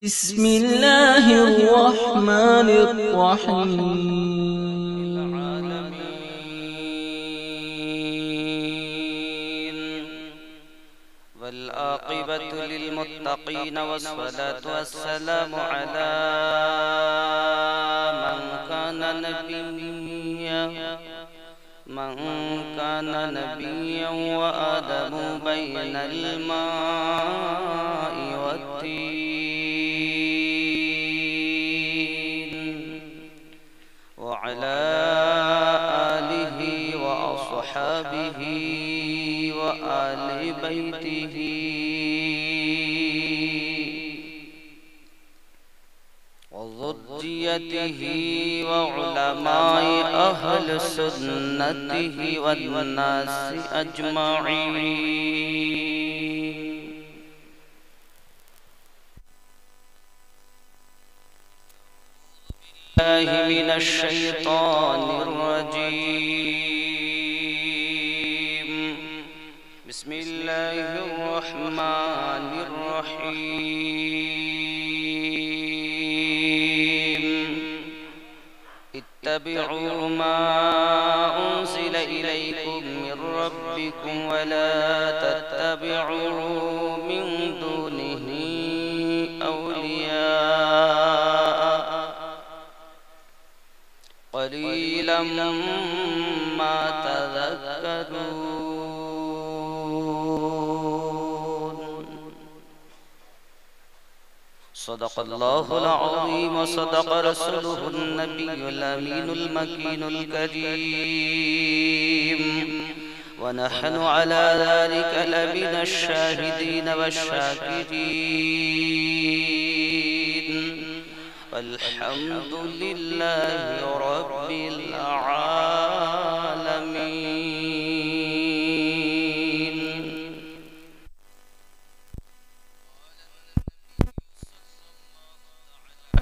बिस्मिल्लाहिर्रहमानिर्रहीम वल्आक़िबतु लिल्मुत्तक़ीन वस्सलातु वस्सलामु अला मन काना नबिय्यन व आदमु बैनल माइ वत्तीन व अला आलिहि व अस्हाबिहि व आलि बैतिहि ज़ुर्रिय्यतिहि व उलमाए अहल सुन्नतिहि वन्नासि अजमईन। बिस्मिल्लाहि मिनश शैतानिर रजीम। बिस्मिल्लाहिर रहमानिर रहीम। इत्तबिउ मा उन्ज़िला इलैकुम मिर रब्बिकुम वला तत्तबिउ मिन दूनिहि औलिया क़लीलन मा तज़क्करून। सदक़ल्लाहुल अज़ीम व सदक़ रसूलुहुन नबियुल अमीनुल मकीनुल करीम व नहनु अला ज़ालिका लमिनश शाहिदीन वश्शाकिरीन वल्हम्दुलिल्लाहि रब्बिल आलमीन।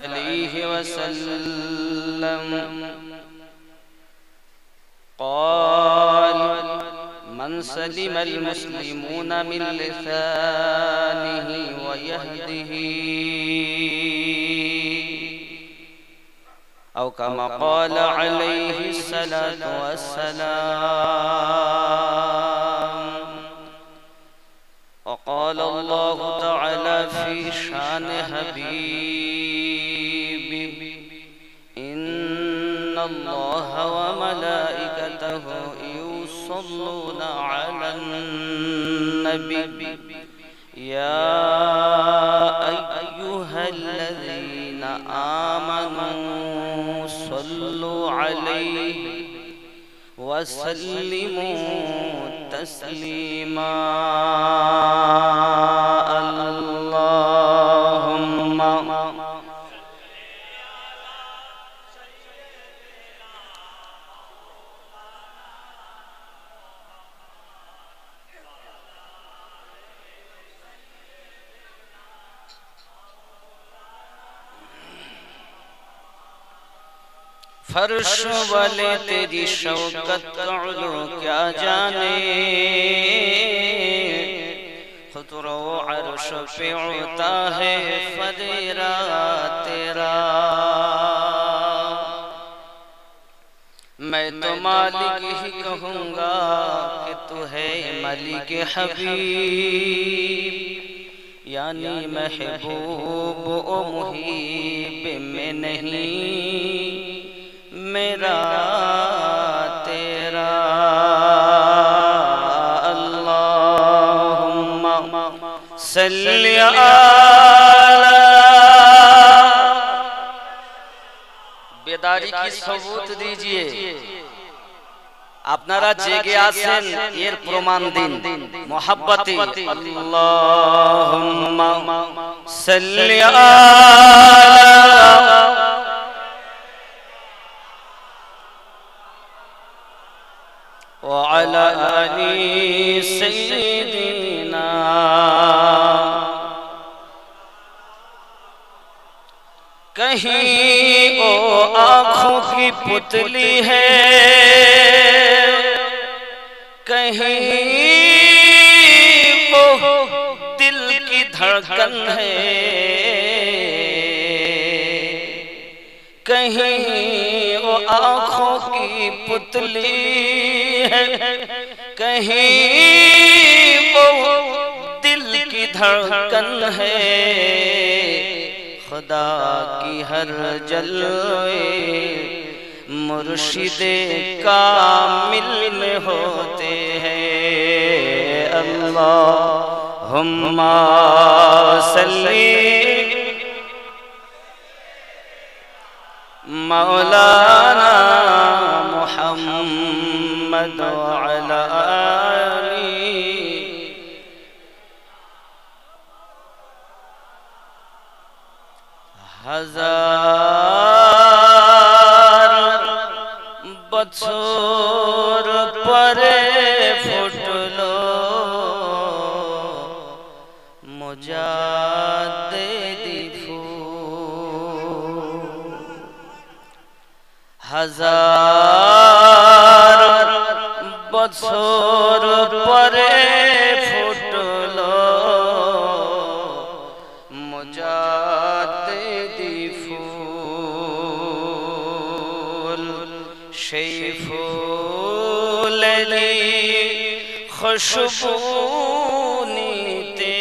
अलैहि वसल्लम क़ाल मन सलिमल मुस्लिमूना मिन लिसानिहि व यदिहि औ कमा क़ाल अलैहि सलातु वस्सलाम। वक़ाल अल्लाहु तआला फ़ी शान हबीबी इन्नल्लाह व मलाइकतहु युसल्लूना अलन नबी या अय्युहल्लज़ीना आमनू सल्लु अलैहि वसल्लिमू तस्लीमा। अल्लाहुम्मा फर्श वाले तेरी शौकत का उलू क्या जाने, खुतरो अर्श पे उड़ता है फदेरा तेरा। मैं तो मालिक ही कहूँगा कि तू है मलिक हबीब, यानी महबूब ओ मुहीब में नहीं मेरा तेरा। अल्लाहुम्मा सल्लि अला। बेदारी की सबूत दीजिए, আপনারা জেগে আছেন এর প্রমাণ দিন মোহাব্বতে। আল্লাহুম্মা সাল্লি আলা ওয়া আলা আলি সাইয়্যিদিনা। कहीं ओ आँखों की पुतली है, कहीं वो दिल की धड़कन है, कहीं वो आँखों की पुतली है, कहीं वो दिल की धड़कन है। खुदा की हर जलवे मुर्शिदे कामिल में होते हैं। अल्लाहुम्मा सल्ली मौलाना मुहम्मद अला आली। हजार बछोर परे फुटलो मुजाद्दिदी फूल। हजार बछोर परे फुटलो मुजाद्दिदी फूल। সেই ফুলেরই খুশবু নিতে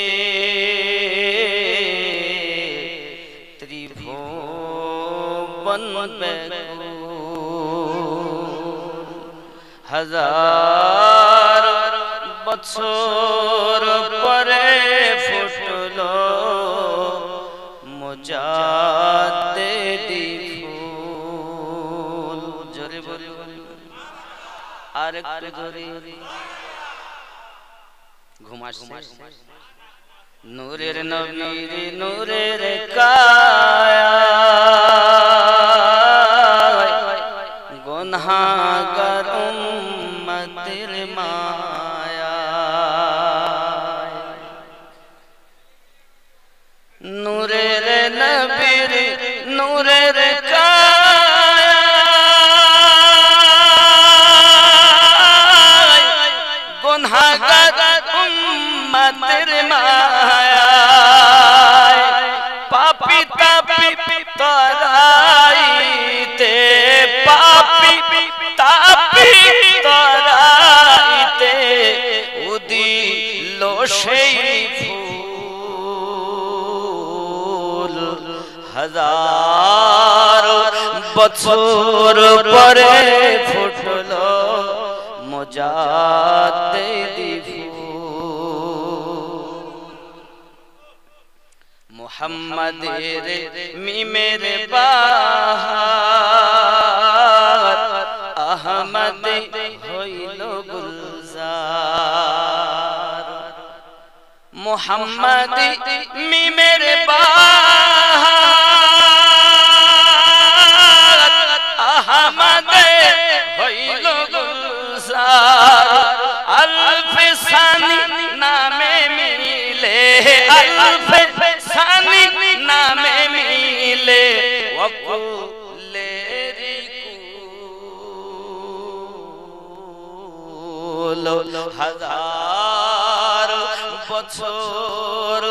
ত্রিভুবন ব্যাকুল। হাজার বছর পরে ফুটলো মুজাদ্দিদি ফুল। জোরে বলি আর একটু জোরে। ঘুমাস নূরের নবীর নূরের কায়া গুনাহগার উম্মতের মায়া। নূরের নবীর নূরের গুনাহগার উম্মতের মায়া। পাপী তাপী তরাইতে পাপী তাপী তরাইতে উদিল সেই ফুল। হাজার বছর পরে ফুটলো মুজাদ্দিদি ফুল। মুহাম্মাদের মিমের বাহার আহমদ হইল গুলজার। মুহাম্মদ মিমের বাহার আহমদ হইল গুলজার। আলফ সানি নামে মিলে আলফ সানি নামে মিলে ওয়াকুলেরি কুল। হাজার বছর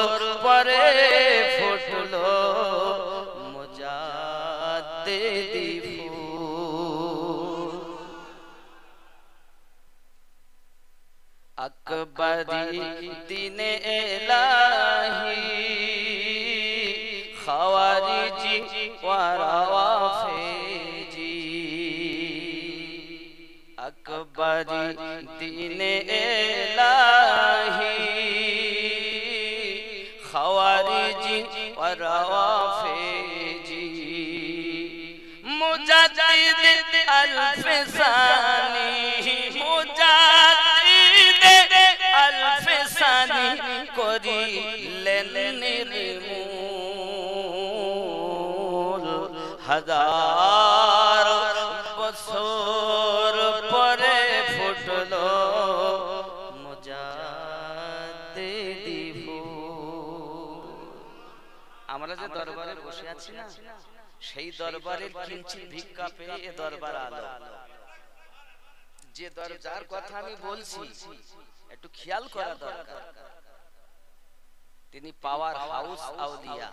পরে ফুটলো মুজাদ্দিদি ফুল। আকবরি দিনে এলাহি খাওয়ারিজি ওয়ারাওয়াফেজি। আকবরি দিনে এলাহি খাওয়ারিজি ওয়ারাওয়াফেজি। মুজাদ্দিদ আলফ সানি মুজাদ্দিদ আলফ সানি করিলেন নির্মূল। হাজার বছর পরে ফুটলো মুজাদ্দিদি ফুল। আমরা যে দরবারে বসে আছি না, সেই দরবারের কিঞ্চিত ভিক্ষা পেয়ে এ দরবার আলো। যে দরজার কথা আমি বলছি একটু খেয়াল করা দরকার। তিনি পাওয়ার হাউস আউলিয়া।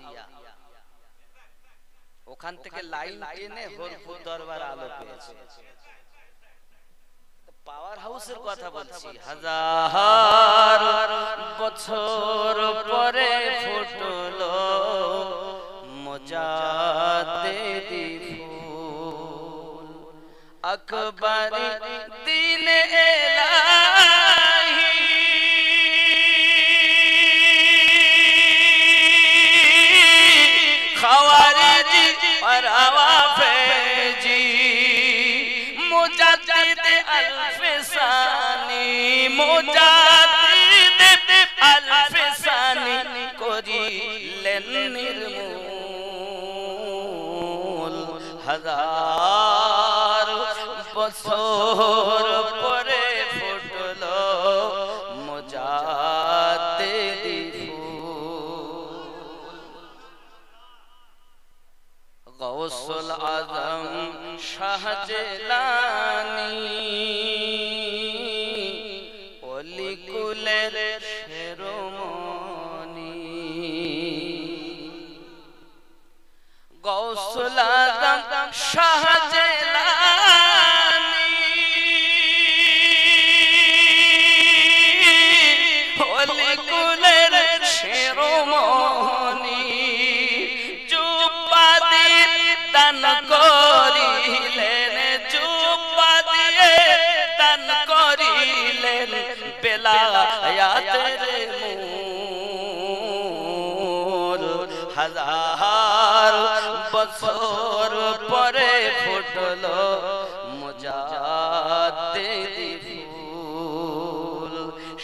ওখান থেকে লাইন টেনে হরপুর দরবার আলো পেয়েছে। পাওয়ার হাউসের কথা বলছি, হাজার বছর পরে ফুটলো মুজাদ্দিদি ফুল, আকবরি দিন এলাহি খাওয়ারিজি और आवाफेजी मुजाद्दिद अल्फसानी मुजाद्दिद अल्फसानी करिलेन निर्मूल, हजार बछर परे फुटलो मुजाद्दिदी गौसुल आजम शाहजलानी ओली कुलेर शिरोमणि, गौसुल आजम शाहजलानी ओली कुलेर शिरोमणि, দান করিলেন জুব্বা দিয়ে দান করিলেন বেলায়াতের মূল, হাজার বছর পরে ফুটলো মুজাদ্দিদি ফুল,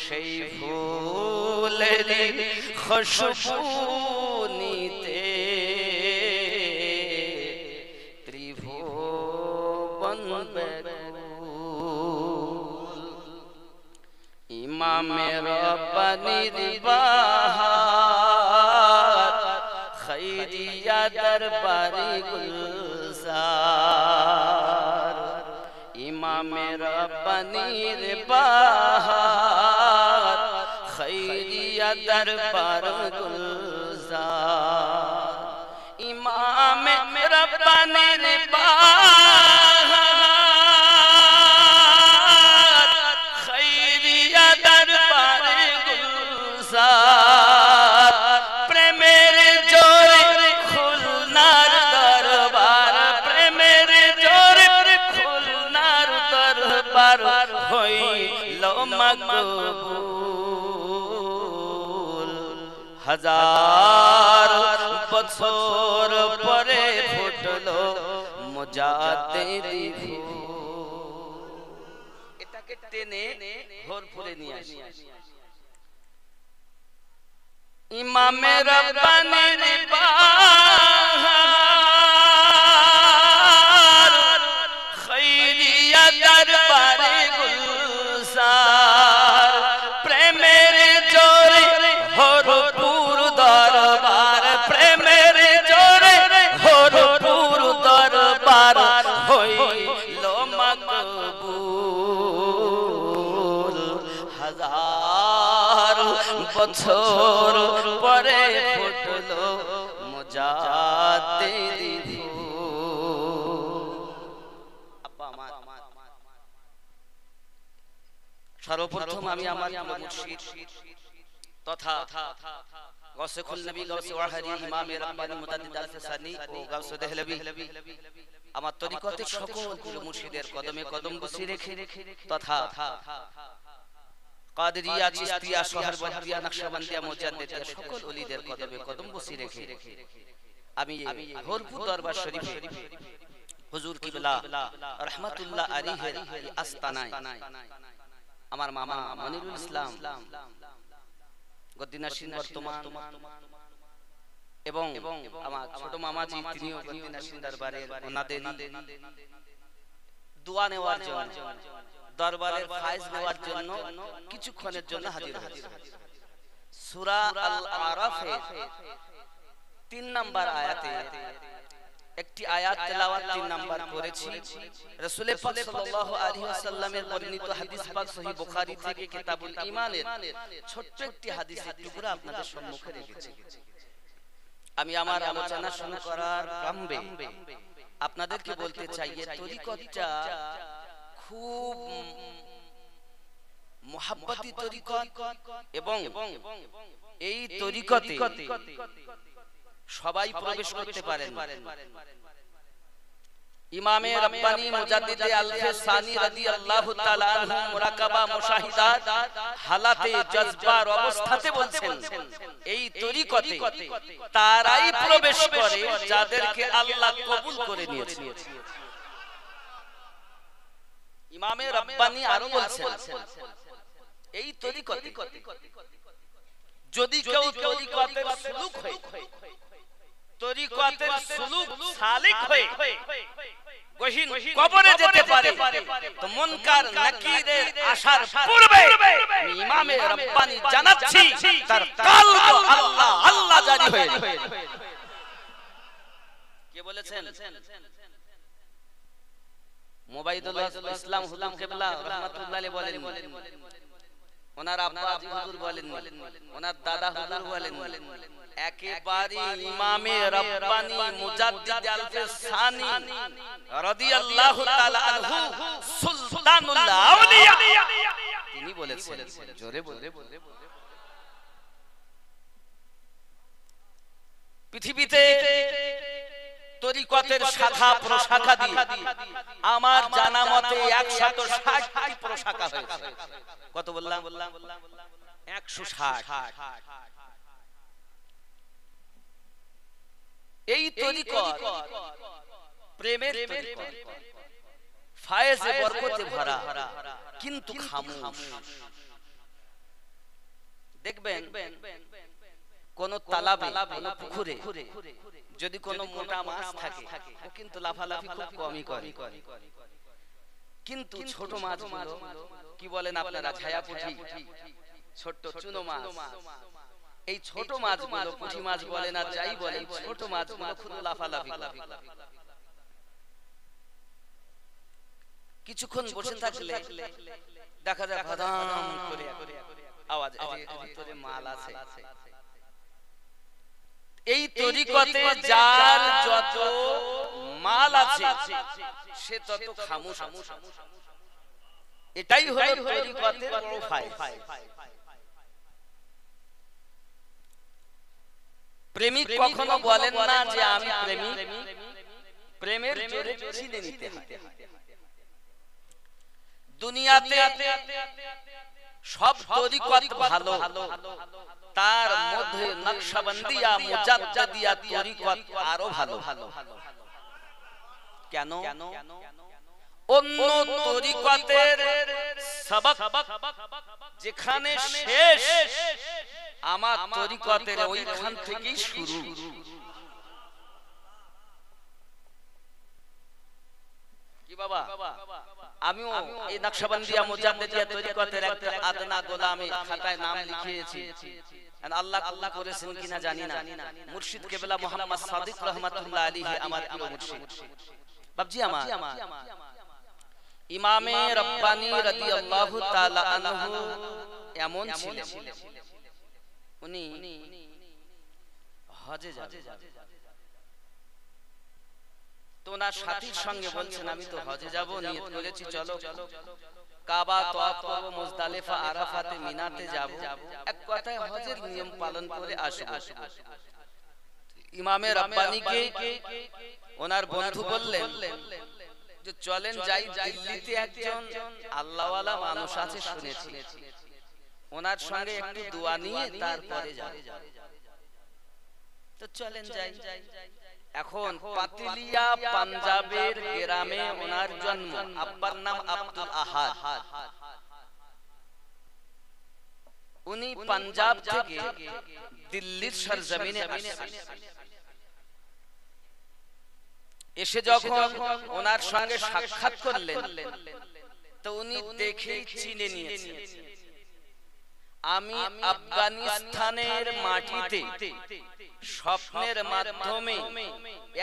সেই ফুলেরই খুশবু নিতে ইমামে রব্বানির বাহার খৈরিয়া দরবারি গুলজার, ইমামে রব্বানির বাহার খৈরিয়া দরবার গুলজার, ইমামে রব্বানির বাহার খৈরিয়া দরবার গুলজার, প্রেমের জোরে খুলনার দরবার, প্রেমের জোরে খুলনার দরবার হইল মকবুল, হাজার বছর পরে ফুটলো মুজাদ্দিদি ফুল। এটাকে টেনে ভরপুরে নিয়ে আসি। ইমামে রব্বানির বাহার খৈরিয়া দরবারে গুলজার, প্রেমের জোরে ভরপুর দরবার, প্রেমের জোরে ভরপুর দরবার হইল মকবুল, হাজার বছর পরে ফুটলো মুজাদ্দিদি ফুল। আব্বা আমার সর্বপ্রথম আমি আমার মুর্শিদ তথা গৌসে কুল নবী গৌসে ওয়াহারি ইমামে রব্বানি মুজাদ্দিদ আল-ফিসানি ও গৌসে দেহলভী আমার তরিকতের সকল প্রিয় মুর্শিদের কদমে কদম বসিয়ে রেখে তথা কাদেরিয়া চিশতিয়া সোহরবর্দিয়া নকশবন্দিয়া মুজাদ্দিদিয়া সকল ওলিদের কদমে কদম বসিয়ে রেখে আমি ভরপুর দরবার শরীফে হুজুর কিবলা রাহমাতুল্লাহ আলাইহির আস্তানায় আমার মামা মনিরুল ইসলাম গদ্দিনাশিন বর্তমান এবং আমার ছোট মামাজি তিনিও গদ্দিনাশিন দরবারের ওনাদের দোয়া নেওয়ার জন্য দরবারের ফায়েজ নেওয়ার জন্য কিছুক্ষণের জন্য হাজির হয়েছে। সূরা আল আরাফের 3 নম্বর আয়াতে একটি আয়াত তেলাওয়াত 3 নাম্বার করেছি। রাসূল পাক সাল্লাল্লাহু আলাইহি ওয়াসাল্লামের বর্ণিত হাদিস পাক সহিহ বুখারী থেকে কিতাবুল ঈমানের ছোট্ট একটি হাদিসের টুকরা আপনাদের সম্মুখে রেখেছি। আমি আমার আলোচনা শুরু করার পূর্বে আপনাদেরকে বলতে চাই এই তরিকতটা খুব মুহাব্বতি তরিকত এবং এই তরিকতে সবাই প্রবেশ করতে পারেন। ইমামে রব্বানি মুজাদ্দিদে আলফে সানি রাদিয়াল্লাহু তাআলা আনহু মুরাকাবা মুশাহিদাত হালাতে জজবার অবস্থাতে বলছেন এই তরিকতে তারাই প্রবেশ করে যাদেরকে আল্লাহ কবুল করে নিয়েছেন। ইমামে রব্বানি আরো বলছেন এই তরিকতে যদি কেউ তরিকতের সুলুক হয়, তরিকতের সুলুক সালিক হয়ে গহীন কবরে যেতে পারে তো মুনকার নাকিরের আসার পূর্বে ইমামে রব্বানি জানাচ্ছি তার কলব আল্লাহ আল্লাহ জারি হয়ে যাবে। কে বলেছেন? মুবাইদুল ইসলাম হুজুর কিবলা রাহমাতুল্লাহ আলাইহি বলেন, ওনার আব্বা হুজুর বলেন, ওনার দাদা হুজুর বলেন, একেবারে ইমামে রব্বানি মুজাদ্দিদ আলফে সানি রাদিয়াল্লাহু তাআলা আনহু সুলতানুল আউলিয়া তিনি বলেছেন, জোরে বলে, পৃথিবীতে তরিকতের শাখা প্রশাখা দিয়ে আমার জানা মতে 160টি প্রশাখা হয়েছে। কত বললাম? 160। এই তরিকত প্রেমের তরিকত, ফায়েজে বরকতে ভরা, কিন্তু খামোশ। দেখবেন কোন তালাবে, কোন পুকুরে যদি কোন মোটা মাছ থাকে ও কিন্তু লাফালাফি খুব কমই করে, কিন্তু ছোট মাছগুলো কি বলেন আপনারা, ছায়াপুঁটি, ছোট চুনো মাছ, এই ছোট মাছগুলো পুঁটি মাছ বলেন আর যাই বলেন, ছোট মাছগুলো খুব লাফালাফি করে। কিছুক্ষণ বসে থাকলে দেখা যায় ভাদাম করে আওয়াজ, ভিতরে মাল আছে। এই তরিকতে যার যত মাল আছে সে তত খামোশ। এটাই হলো তরিকতের প্রোফাইল। প্রেমিক কখনো বলেন না যে আমি প্রেমিক, প্রেমের জোরে চিনে নিতে হয়। দুনিয়াতে সব তরিকত ভালো, তার মধ্যে নকশবন্দিয়া মুজাদ্দিদিয়া তরিকত আরো ভালো। কেন? অন্য তরিকতের সবক যেখানে শেষ, আমার তরিকতের ওইখান থেকেই শুরু। কি বাবা, আমিও এই নকশবন্দিয়া মুজাদ্দিদিয়া তরিকতের একটা আদনা গোলামে খাতায় নাম লিখিয়েছি। আল্লাহ আল্লাহ করেছেন কিনা জানি না। মুর্শিদ কিবলা মুহাম্মদ সাদিক রাহমাতুল্লাহ আলাইহি আমার প্রিয় মুর্শিদ। বাবজি আমার ইমামে রব্বানি রাদিয়াল্লাহু তাআলা আনহু এমন ছিলেন, উনি হজে যাবেন তো ওনার সাথীর সঙ্গে বলছেন আমি তো হজে যাব, নিয়ত করেছি, চলো কাবা তওয়াফ করব, মুজদালিফা আরাফাতে মিনাতে যাব, এক কথায় হজের নিয়ম পালন করে আসব। ইমামে রব্বানিকে ওনার বন্ধু বললেন যে চলেন যাই, দিল্লিতে একজন আল্লাহওয়ালা মানুষ আছে শুনেছি, ওনার সঙ্গে একটু দোয়া নিয়ে তারপরে যাব। তো চলেন যাই। এখন পাতিলিয়া পাঞ্জাবের গ্রামে ওনার জন্ম, আব্বার নাম আব্দুল আহাদ। উনি পাঞ্জাব থেকে দিল্লির সরজমিনে আসেন। এসে যখন ওনার সঙ্গে সাক্ষাৎ করলেন তো উনি দেখেই চিনে নিয়েছেন আমি আফগানিস্তানের মাটিতে স্বপ্নের মাধ্যমে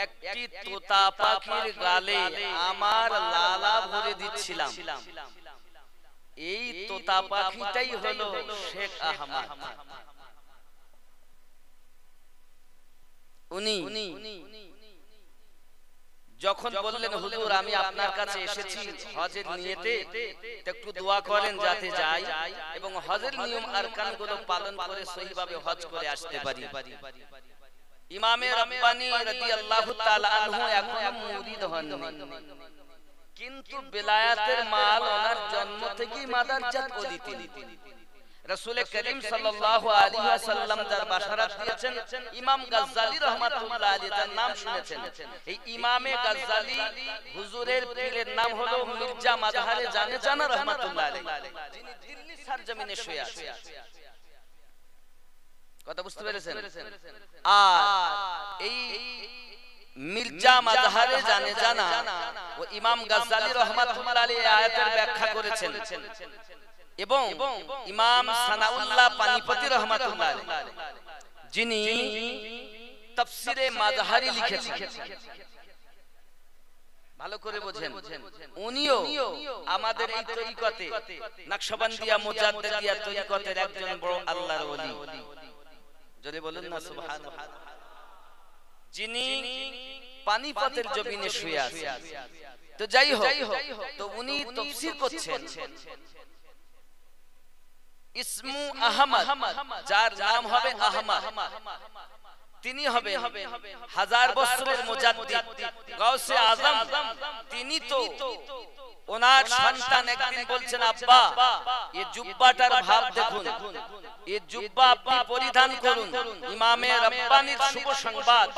একটি তোতা পাখির গালে আমার লালা ভরে দিচ্ছিলাম। এই তোতা পাখিটাই হলো শেখ আহমদ। উনি যখন বললেন হুজুর আমি আপনার কাছে এসেছি হজের নিয়তে, একটু দোয়া করেন যাতে যাই এবং হজের নিয়ম আরকান গুলো পালন করে সহিভাবে হজ করে আসতে পারি। ইমামে রাব্বানী রাদিয়াল্লাহু তাআলা আনহু এখনো মুরিদ হননি, কিন্তু বেলায়েতের মাল ওনার জন্ম থেকেই মাদারজাত ওলি তিনি। রাসূল করিম সাল্লাল্লাহু আলাইহি ওয়াসাল্লাম যার বাশারাত দিয়েছেন ইমাম গাজ্জালী রাহমাতুল্লাহ আলাইহি, যার নাম শুনেছেন। এই ইমামে গাজ্জালী হুজুরের পীরের নাম হলো মির্জা মাযহারে জানে জানা রাহমাতুল্লাহ আলাইহি, যিনি দিল্লি সরজমিনে শুয়ে আছেন। কথা বুঝতে পেরেছেন? আর এই মির্জা মাযহারে জানে জানা ও ইমাম গাজ্জালী রাহমাতুল্লাহ আলাইহি আয়াতের ব্যাখ্যা করেছেন এবং ইমাম সানাউল্লাহ পানিপতি রাহমাতুল্লাহ আলাইহি যিনি তাফসিরে মাযহারি লিখেছেন, ভালো করে বোঝেন, উনিও আমাদের এই তরিকতে নকশবন্দিয়া মুজাদ্দিদিয়া তরিকতের একজন বড় আল্লাহর ওলি। যদি বলেন না সুবহানাল্লাহ। যিনি পানিপতের জমিনে শুয়ে আছেন। তো যাই হোক, তো উনি তাফসীর করছেন ইসমু আহমদ, যার নাম হবে আহমদ, তিনি হবে 1000 বছরের মুজাদ্দিদ গাউসে আজম। তিনি তো ওনার সন্তান একদিন বলছেন আব্বা এই জুব্বাটার ভাব দেখুন, এই জুব্বা আপনি পরিধান করুন। ইমামে রাব্বানীর শুভ সংবাদ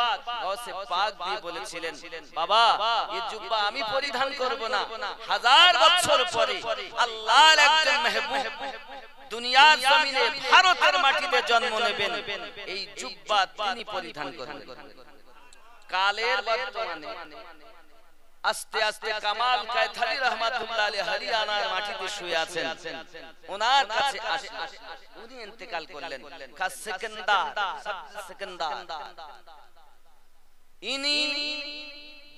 গাউসে পাক দিয়ে বলেছিলেন বাবা এই জুব্বা আমি পরিধান করব না, 1000 বছর পরে আল্লাহর একজন মেহবুব দুনিয়ার জমিনে ভারতের মাটিতে জন্ম নেবেন, এই জুব্বা তিনি পরিধান করবেন। কালের বর্তমানে আস্তে আস্তে কামাল কায়থালি রাহমাতুল্লাহ আলাইহি হরিয়ানার মাটিতে শুয়ে আছেন। ওনার কাছে আসে, উনি ইন্তেকাল করলেন। খাস সেকেন্দার ইনি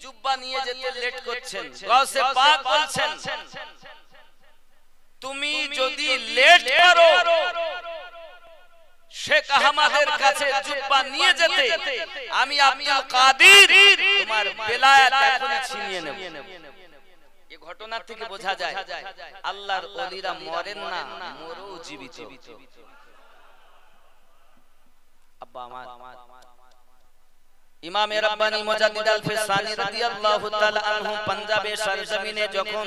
জুব্বা নিয়ে যেতে লেট করছেন। গাউসে পাক বলছেন তুমি যদি লেট করো শেখ আহমদের কাছে জুব্বা নিয়ে যেতে, আমি আব্দুল কাদির তোমার বেলায়েত এখনই ছিনিয়ে নেব। এই ঘটনা থেকে বোঝা যায় আল্লাহর ওলিরা মরেন না, মরেও জীবিত। আব্বা আমার ইমাম রাব্বানী মুজাদ্দিদ আল-ফিসানি রাদিয়াল্লাহু তাআলা আনহু পাঞ্জাবের সরজমিনে যখন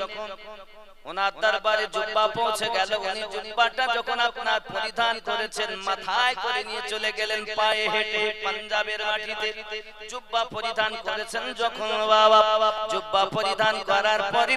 ওনার দরবারে জুব্বা পৌঁছে গেল, উনি জুব্বাটা যখন আপনার পরিধান করেছেন মাথায় করে নিয়ে চলে গেলেন পায়ে হেঁটে পাঞ্জাবের মাটিতে। জুব্বা পরিধান করেছেন যখন, বাবা জুব্বা পরিধান করার পরে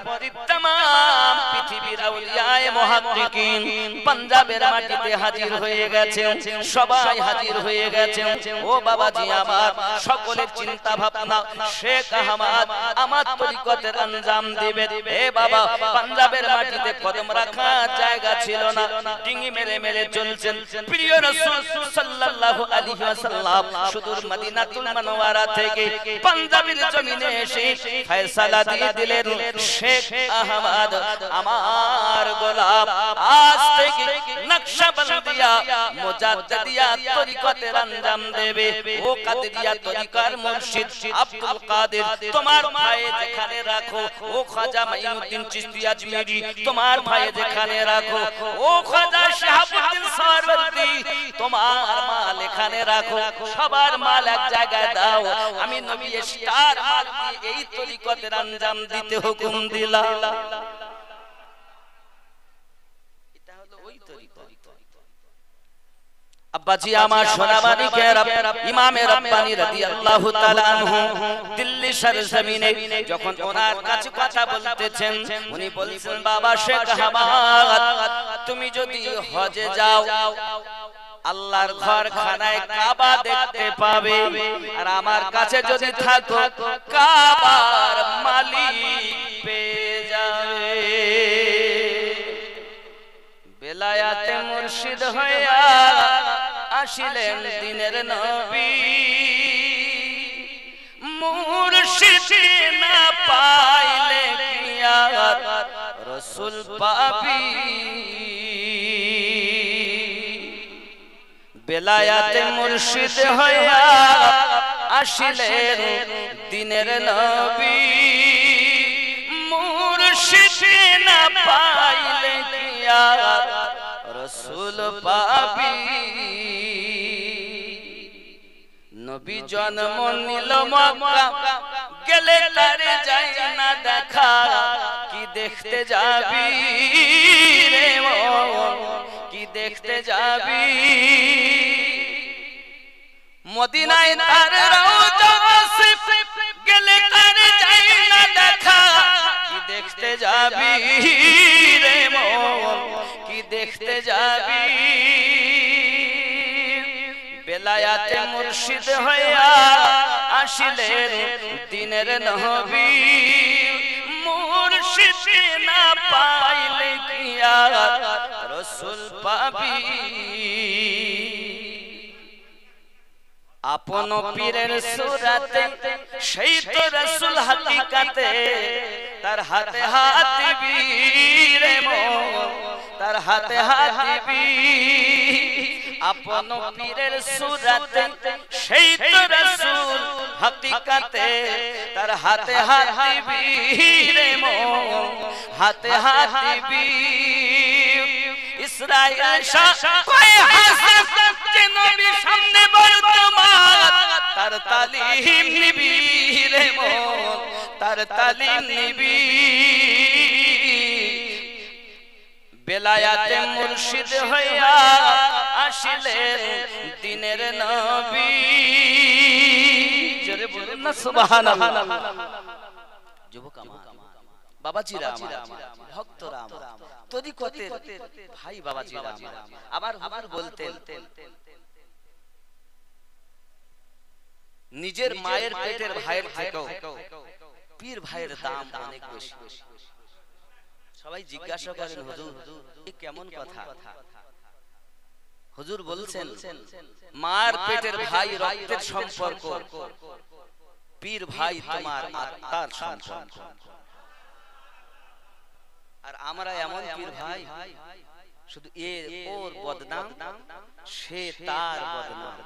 तमाम পৃথিবীর আউলিয়ায়ে মুহাদ্দিকিন পাঞ্জাবের মাটিতে হাজির হয়ে গেছেন, সবাই হাজির হয়ে গেছেন। ও বাবাজি আমার, সকলের চিন্তা ভাবনা শেখ আহমদ আমার তরিকতের আঞ্জাম দিবে। হে বাবা, পাঞ্জাবের মাটিতে কদম রাখার জায়গা ছিল না, ডিঙি মেরে মেরে চলছেন। প্রিয় রাসূল সাল্লাল্লাহু আলাইহি ওয়াসাল্লাম সুদূর মদিনাতুল মুনাওয়ারা থেকে পাঞ্জাবের জমিনে এসে ফয়সালা দিয়ে দিলেন শেখ আহমদ আমার গোলাম আজ থেকে নকশবন্দিয়া মুজাদ্দিদিয়া তরিকতের আঞ্জাম দেবে। ও কাদেরিয়া তরিকার মুর্শিদ আব্দুল কাদের তোমার ভাইয়ে যেখানে রাখো, ও খাজা মাইনুদ্দিন চিশতি আজমিরি তোমার ভাইয়ে যেখানে রাখো, ও খাজা শাহাবুদ্দিন সারওয়ার্দী তোমার মাল এখানে রাখো, সবার মাল এক জায়গায় দাও। আমি নবী স্টার মাল দিয়ে এই তরিকতের আঞ্জাম দিতে হুকুম দিলাম। এটা হলো ওই তরিকত। আব্বাজি আমার সোনামানিকেরা, ইমামে রাব্বানী রাদিয়াল্লাহু তাআলা আনহু দিল্লি সরজমিনে যখন ওনার কাছে কথা বলতেছেন, উনি বলছেন বাবা শেখ আহমদ তুমি যদি হজে যাও আল্লাহর ঘর খানায় কাবা দেখতে পাবে, আর আমার কাছে যদি থাকো কাবার মালিক পেয়ে যাবে। বেলায়াতে মুর্শিদ হইয়া আসিলেন দিনের নবী, মুর্শিদ না পাইলে কিয়া রাসূল পাবি। বেলায়াতে মুর্শিদ হইয়া আসিলেন দিনের নবী মুর্শিদ না পাইলে কি আর রাসূল পাবি নবী জন্ম নিল মক্কা গেলে তার যায় না দেখা কি দেখতে যাবি রে কি দেখতে যাবি মদিনায় তার রওজা আসিফ গেলে তার যায় না দেখা কি দেখতে যাবি রে কি দেখতে যাবি বেলায়াতে মুর্শিদ হইয়া আসিলেন দিনের নবী মুর্শিদ না পাইলে কি আর রাসূল পাবি আপন পীরের সুরাতে সেই তো রাসূল হাকিকাতে তার হাতে হাত দিবি রে তার হাতে হাত দিবি আপন পীরের সুরাতে সেই তো রাসূল হাকিকাতে তার হাতে হাত দিবি রে হাতে হাত দিবি ইসরাইল শাহ কয় হাসান যে নবী সামনে বর্তমান তার তালিম নিবি রে তার তালিম নিবি বেলায়াতে মুর্শিদ হইয়া আসিলেন দিনের নবী জোরে বলুন না সুবহানাল্লাহ যুবক আমার বাবাজিরা আমার ভক্তরা আমার তরিকতের ভাই বাবাজিরা আমার আবার বলতেন নিজের মায়ের পেটের ভাইয়ের থেকেও পীর ভাইয়ের দাম অনেক বেশি সবাই জিজ্ঞাসা করেন হুজুর এ কেমন কথা হুজুর বলছেন মার পেটের ভাই রক্তের সম্পর্ক পীর ভাই তোমার আত্মার সম্পর্ক আর আমরা এমন পীর ভাই শুধু ওর বদনাম সে তার বদনাম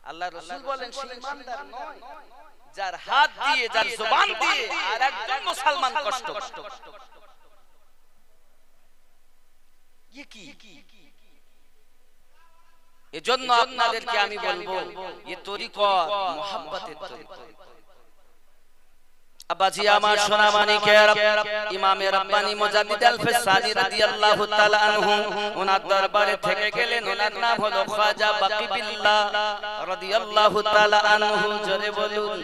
আল্লাহ রাসূল বলেন সে ইমানদার নয় যার হাত দিয়ে যার জবান দিয়ে আর একজন মুসলমান কষ্ট এজন্য আপনাদেরকে আমি বলবো এই তরিকত মুহাব্বতের তরিকত আবাজি আমার সোনা মানিকের ইমামে রাব্বানি মুজাদ্দিদ আল-ফিসানি রাদিয়াল্লাহু তাআলা আনহু ওনার দরবারে থেকে গেলেন ওনার নাম হলো খাজা বাকি বিল্লাহ রাদিয়াল্লাহু তাআলা আনহু জোরে বলুন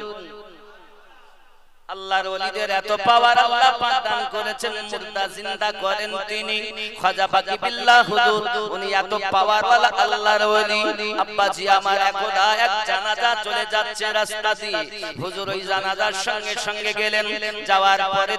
আল্লাহর ওলিদের এত পাওয়ার আল্লাহ পাক দান করেছেন মুর্দা জিন্দা করেন তিনি খাজা বাকি বিল্লাহ হুজুর উনি এত পাওয়ার ওয়ালা আল্লাহর ওলি আব্বাজি আমার একদা এক জানাজা চলে যাচ্ছে রাস্তা দিয়ে হুজুর ওই জানাজার সঙ্গে সঙ্গে গেলেন যাওয়ার পরে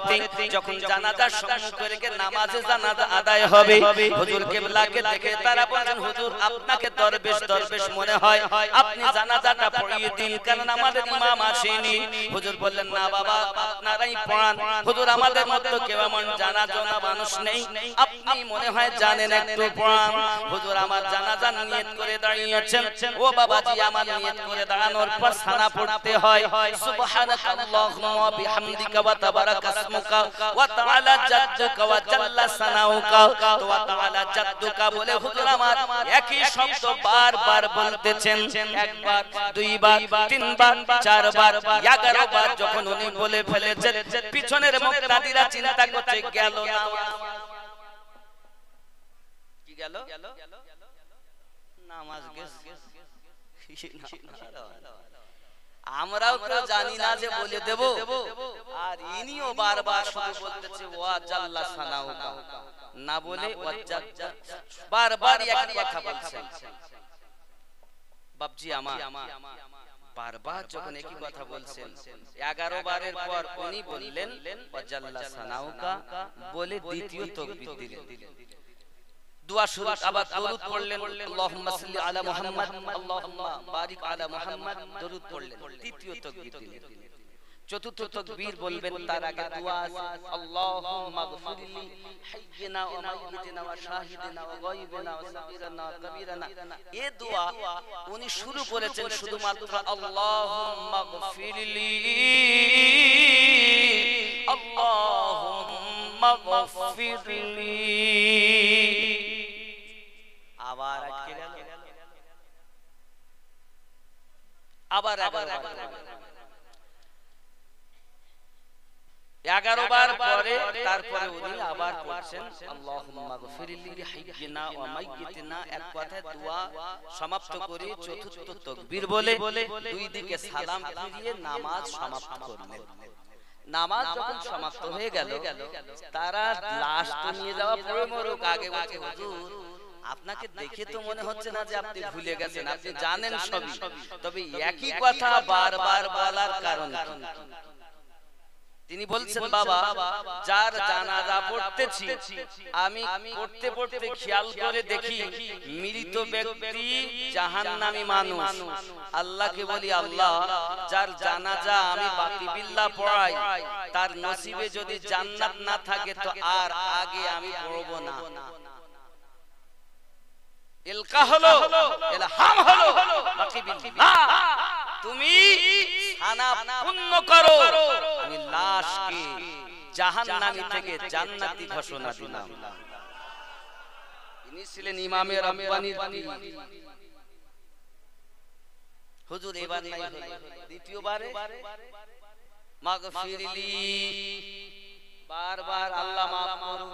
যখন জানাজার সম্মুখে রেখে নামাজে জানাজা আদায় হবে হুজুর কিবলাকে দেখে তারা বলেন হুজুর আপনাকে দরবেশ মনে হয় আপনি জানাজাটা পড়িয়ে দিন কারণ আমাদের ইমাম আসেনি হুজুর বললেন না বাবা আপনারাই পড়ান হুজুর আমাদের মধ্যে কেউ এমন জানাজা মানুষ নেই আপনি মনে হয় জানেন একটু পড়ান হুজুর আমার জানাজা নিয়ত করে দাঁড়িয়েছেন ও বাবাজি আমার নিয়ত করে দাঁড়ানোর পর সানা পড়তে হয় সুবহানাকাল্লাহুম্মা ওয়া বিহামদিকা ওয়া তাবারাকা ইসমুকা ওয়া তাআলা জাদ্দুকা ওয়া জাল্লা সানাউকা ওয়া তাআলা জাদ্দুকা বলে হুজুর আমার একই শব্দ বারবার বলতেছেন একবার দুইবার তিনবার চারবার 11 বার যখন উনি বলে ফেলেছেন পিছনের মুক্তাদিরা চিন্তা করছে গেল না কি গেল নামাজ গেছে আমরাও তো জানি না যে বলে দেব আর ইনিও বারবার শুধু বলতেছে ওয়া জাল্লা সানাউকা না বলে ওয়াজ্জা বারবার একই কথা বলছেন বাপজি আমার বারবার যখন একই কথা বলছেন 11 বারের পর উনি বললেন ওয়াজাল্লা সানাউকা বলে দ্বিতীয় তাকবীর দিলেন দোয়া শুরু আবার দরুদ পড়লেন আল্লাহুম্মা সাল্লি আলা মুহাম্মদ আল্লাহুম্মা বারিক আলা মুহাম্মদ দরুদ পড়লেন তৃতীয় তাকবীর দিলেন চতুর্থ তাকবীর বলবেন, তার আগে দোয়া আছে, আল্লাহুম্মা গফিরলি হাইয়িনা ওয়া মাইয়িতিনা ওয়া শাহিদিনা ওয়া গায়বিনা ওয়া সাগীরানা ওয়া কাবীরানা। এই দোয়া উনি শুরু করেছেন শুধুমাত্র আল্লাহুম্মা গফিরলি, আল্লাহুম্মা গফিরলি। আবার আটকে গেল, আবার 11 বার পরে তারপরে উনি আবার পড়ছেন আল্লাহুম্মা গফিরলি হাইয়িনা ওয়া মাইয়িতিনা। এক কথায় দোয়া সমাপ্ত করে চতুর্থ তাকবীর বলে দুই দিকে সালাম ফিরিয়ে নামাজ সমাপ্ত করলেন। নামাজ যখন সমাপ্ত হয়ে গেল, তারা লাশ তো নিয়ে যাওয়া পড়ে মরুক, আগে বলছে হুজুর আপনাকে দেখে তো মনে হচ্ছে না যে আপনি ভুলে গেছেন, আপনি জানেন সবই, তবে একই কথা বারবার বলার কারণ কি? তিনি বলছেন, বাবা যার জানাজা পড়তেছি আমি পড়তে পড়তে খেয়াল করে দেখি মৃত ব্যক্তি জাহান্নামী মানুষ। আল্লাহকে বলি, আল্লাহ যার জানাজা আমি বাকি বিল্লাহ পড়াই তার নসিবে যদি জান্নাত না থাকে তো আর আগে আমি পড়ব না। ইলকা হলো, ইলহাম হলো, বাকি বিল্লাহ তুমি খানা পূর্ণ করো, আমি লাশকে জাহান্নামী থেকে জান্নাতি ঘোষণা দিলাম। ইনি ছিলেন ইমামে রাব্বানির পীর। হুজুর এবার নাই হলো, দ্বিতীয়বারে মাগফিরলি, বারবার আল্লাহ মাফ করুন,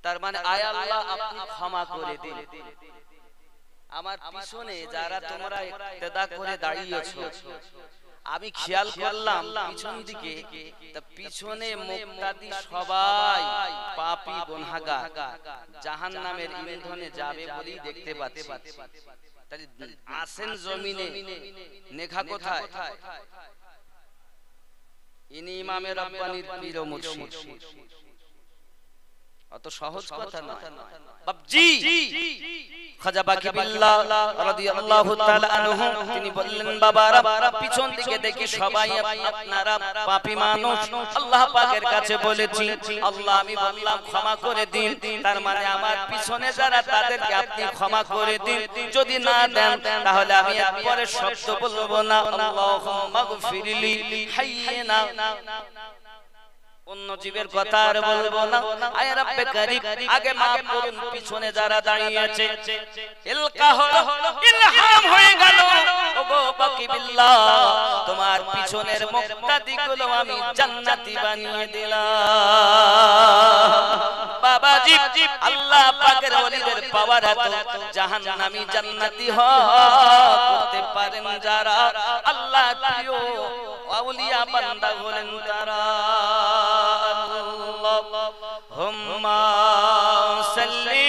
তার মানে আয় আল্লাহ আপনি ক্ষমা করে দিন। আমার পিছনে যারা তোমরা ইক্তেদা করে দাঁড়িয়েছো, আমি খেয়াল করলাম পিছন দিকে, তা পিছনে মুক্তাদি সবাই পাপী গুনাহগার, জাহান্নামের ইন্ধনে যাবে বলেই দেখতে পাচ্ছি। তাহলে আসেন জমিনে, নেখা কোথায়? ইনি ইমামে রাব্বানির পীর ও মুর্শিদ। অত সহজ কথা নয় বাবজি। খাজা বাকি বিল্লাহ রাদিয়াল্লাহু তাআলা আনহু তিনি বললেন, বাবারা পিছন দিকে দেখি সবাই আপনারা পাপী মানুষ, আল্লাহ পাকের কাছে বলেছি আল্লাহ আমি বললাম ক্ষমা করে দিন, তার মানে আমার পিছনে যারা তাদেরকে আপনি ক্ষমা করে দিন, যদি না দেন তাহলে আমি এরপরে শব্দ বলবো না আল্লাহুম্মা গফিরলি হাইয়িনা, অন্য জীবের কথা আর বলবো না। আয় রব্বে কারীম আগে maaf করুন, পিছনে যারা দাঁড়িয়েছে ইলকা হলো, ইলহাম হয়ে গেল, ওগো বাকি বিল্লাহ তোমার পিছনের মুক্তাদিগুলো আমি জান্নাতি বানিয়ে দিলাম। বাবাজি আল্লাহ পাকের ওলিদের পাওয়ার এত, জাহান্নামী জান্নাতি করতে পারেন যারা আল্লাহ প্রিয় আউলিয়া বান্দা হলেন তারা। আল্লাহুম্মা সাল্লি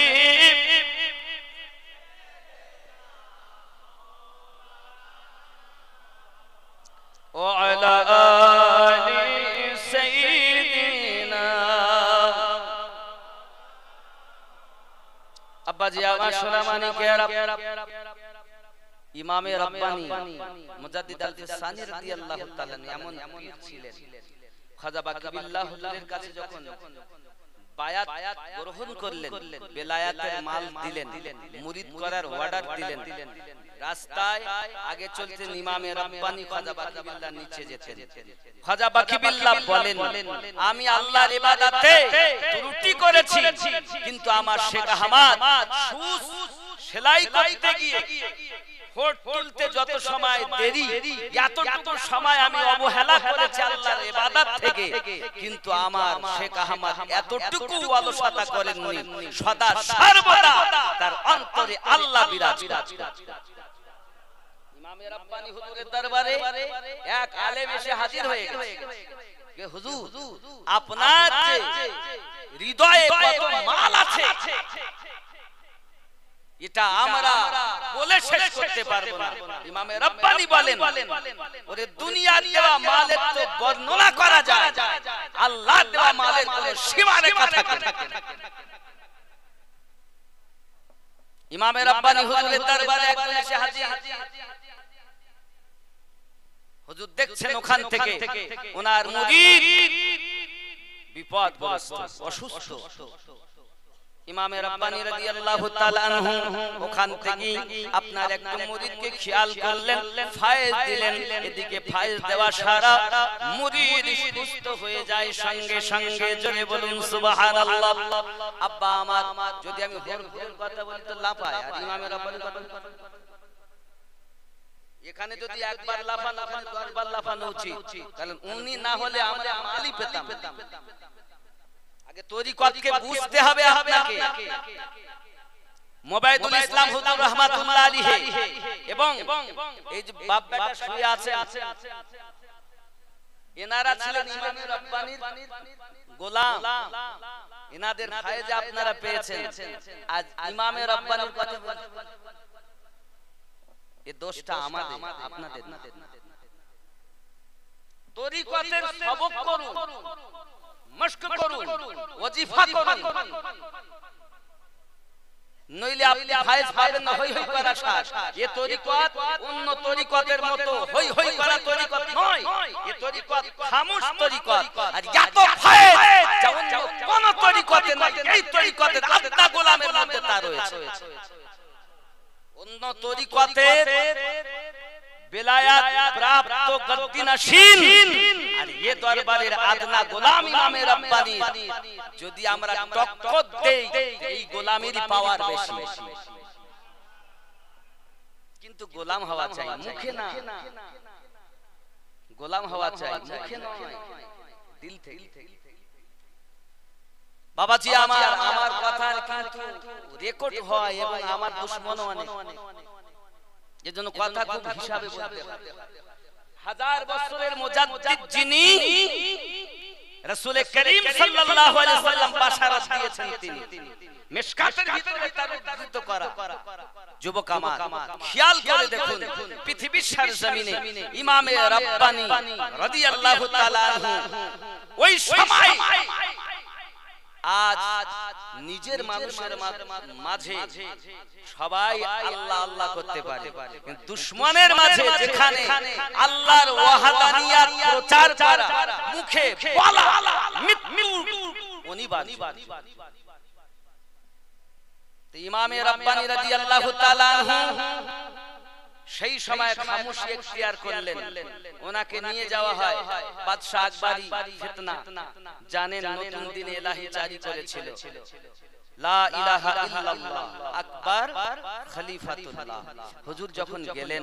ওয়া আলা আলি সাইয়্যিদিনা। আব্বাজি আমার সোনা মানিকেরা, ইমামে রাব্বানি মুজাদ্দিদ আল-ফিসানি রাদিয়াল্লাহু তাআলা এমন পীর ছিলেন। খাজা বাকি বিল্লাহ হুজুরের কাছে যখন বায়াত গ্রহণ করলেন, বেলায়াতের মাল দিলেন, মুরিদ করার অর্ডার দিলেন, রাস্তায় আগে চলতেন ইমামে রাব্বানি, খাজা বাকি বিল্লাহ নিচে যেতেন। খাজা বাকি বিল্লাহ বলেন, আমি আল্লাহর ইবাদতে ত্রুটি করেছি, কিন্তু আমার শেখ আহমদ সুস সেলাই করতে গিয়ে হোট তুলতে যত সময় দেরি, এতটুকু সময় আমি অবহেলা করেছি আল্লাহর ইবাদত থেকে, কিন্তু আমার শেখ আহমদ এতটুকু অলসতা করেননি, সদা সর্বদা তার অন্তরে আল্লাহ বিরাজ করতেন। ইমামে রাব্বানি হুজুরের দরবারে এক আলেম এসে হাজির হয়ে গেছে, যে হুজুর আপনার যে হৃদয়ে কত মাল আছে এটা আমরা বলে শেষ করতে পারবো না। ইমামে রাব্বানি বলেন, ওরে দুনিয়ার দেওয়া মালের তো বর্ণনা করা যায়, আল্লাহ দেওয়া মালের কোনো সীমা রেখা থাকে না। ইমামে রাব্বানি হুজুরের দরবারে একজন এসে হাজির, হুজুর দেখছেন ওখান থেকে ওনার মুরিদ বিপদগ্রস্ত, অসুস্থ। ইমামে রাব্বানী রাদিয়াল্লাহু তাআলা আনহু ওখান থেকে আপনার একজন মুরিদকে খেয়াল করলেন, ফায়েজ দিলেন। এদিকে ফায়েজ দেওয়া সারা মুরিদ সুস্থ হয়ে যায় সঙ্গে সঙ্গে। জোরে বলুন সুবহানাল্লাহ। আব্বা আমার যদি আমি ভোর কথা বলি তো লাফায়, আর ইমামে রাব্বানী এখানে যদি একবার লাফান ওখানে 10 বার লাফানো উচিত, কারণ উনি না হলে আমরা মালই পেতাম। আগে তরিকতকে বুঝতে হবে আপনাকে। মুবাইদুল ইসলাম হুজুর রাহমাতুল্লাহ আলাইহি এবং এই যে বাপ বেটা শুয়ে আছে, এনারা ছিলেন ইমাম রাব্বানীর গোলাম। এনাদের ফায়েজ আপনারা পেয়েছেন। আজ ইমাম রাব্বানীর কথা এই দোষটা আমাদের, আপনাদের না। তরিকতের সবক করুন, মশক করুন, ওয়াজিফা করুন, নইলে আপনি ফায়েজ পাবেন না। হই হই করা শ্বাস, এই তরিকত অন্য তরিকতের মতো হই হই করা তরিকত নয়। এই তরিকত খামোশ তরিকত। আর এত ফায়েজ যেমন কোন তরিকতে নাই, এই তরিকতের আত্মা গোলামের মধ্যে তা রয়েছে। অন্য তরিকতের বেলায়াত প্রাপ্ত গদ্দিনাশীন, আর এ দরবারের আদনা গোলাম ইমামে রাব্বানী। যদি আমরা টক্কর দেই, এই গোলামেরই পাওয়ার বেশি। কিন্তু গোলাম হওয়া চাই, মুখে না। গোলাম হওয়া চাই, মুখে নয়, দিল থেকে। বাবাজি আমার কথা কিন্তু রেকর্ড হয় এবং আমার দুশমনও অনেক, এজন্য কথা খুব হিসাবে বলতে হবে। 1000 বছরের মুজাদ্দিদ যিনি, রাসূল করিম সাল্লাল্লাহু আলাইহি ওয়াসাল্লাম বাশারাত দিয়েছেন, তিনি মিশকাতের ভিতরে তার উদ্ধৃত করা। যুবক আমার খেয়াল করে দেখুন, পৃথিবীর সরজমিনে ইমামে রাব্বানী রাদিয়াল্লাহু তাআলা আনহু ওই সময় আজ নিজের মানুষের মাঝে সবাই আল্লাহ আল্লাহ করতে পারে, কিন্তু দুশমনের মাঝে যেখানে আল্লাহর ওয়াহদানিয়াত প্রচার করা, মুখে বলা মৃত্যু অনিবার্য। তো ইমামে রাব্বানী রাদিয়াল্লাহু তাআলা আনহু সেই সময় খামোশি এখতিয়ার করলেন। ওনাকে নিয়ে যাওয়া হয় বাদশা আকবরী ফিতনা। জানেন নতুন দিন ইলাহি জারি করেছিল, লা ইলাহা ইল্লাল্লাহ আকবার খলিফাতুল্লাহ। হুজুর যখন গেলেন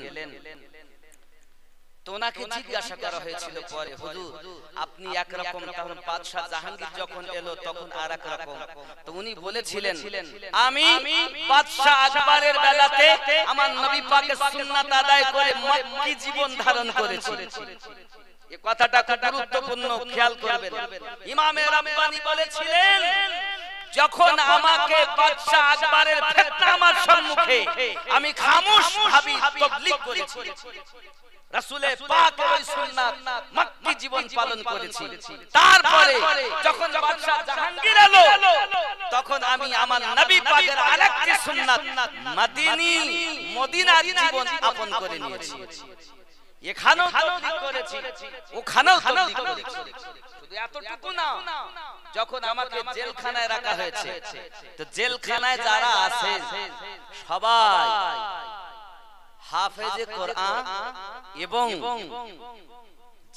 তো ওনাকে জিজ্ঞাসা করা হয়েছিল পরে, হুজুর আপনি একরকম, তখন বাদশা জাহাঙ্গীর যখন এলো তখন আরেক রকম। তো উনি বলেছিলেন, আমি বাদশা আকবরের বেলাতে আমার নবী পাকের সুন্নাত আদায় করে মক্কি জীবন ধারণ করেছি। এই কথাটা খুব গুরুত্বপূর্ণ, খেয়াল করবেন। ইমামে রাব্বানী বলেছিলেন, যখন আমাকে বাদশা আকবরের ফিতনা আমার সম্মুখে, আমি খামোশ ভাবে তাবলীগ করেছি, রাসূলে পাকের ওই সুন্নাত মক্কি জীবন পালন করেছি। তারপরে যখন বাদশা জাহাঙ্গীর এলো তখন আমি আমার নবী পাকের আরেকটি সুন্নাত মদিনী মদিনার জীবন আপন করে নিয়েছি। এখানেও তাবলীগ করেছি, ওখানেও তাবলীগ করেছি। শুধু এতটুকু না, যখন আমাকে জেলখানায় রাখা হয়েছে, তো জেলখানায় যারা আছেন সবাই হাফেজে কোরআন এবং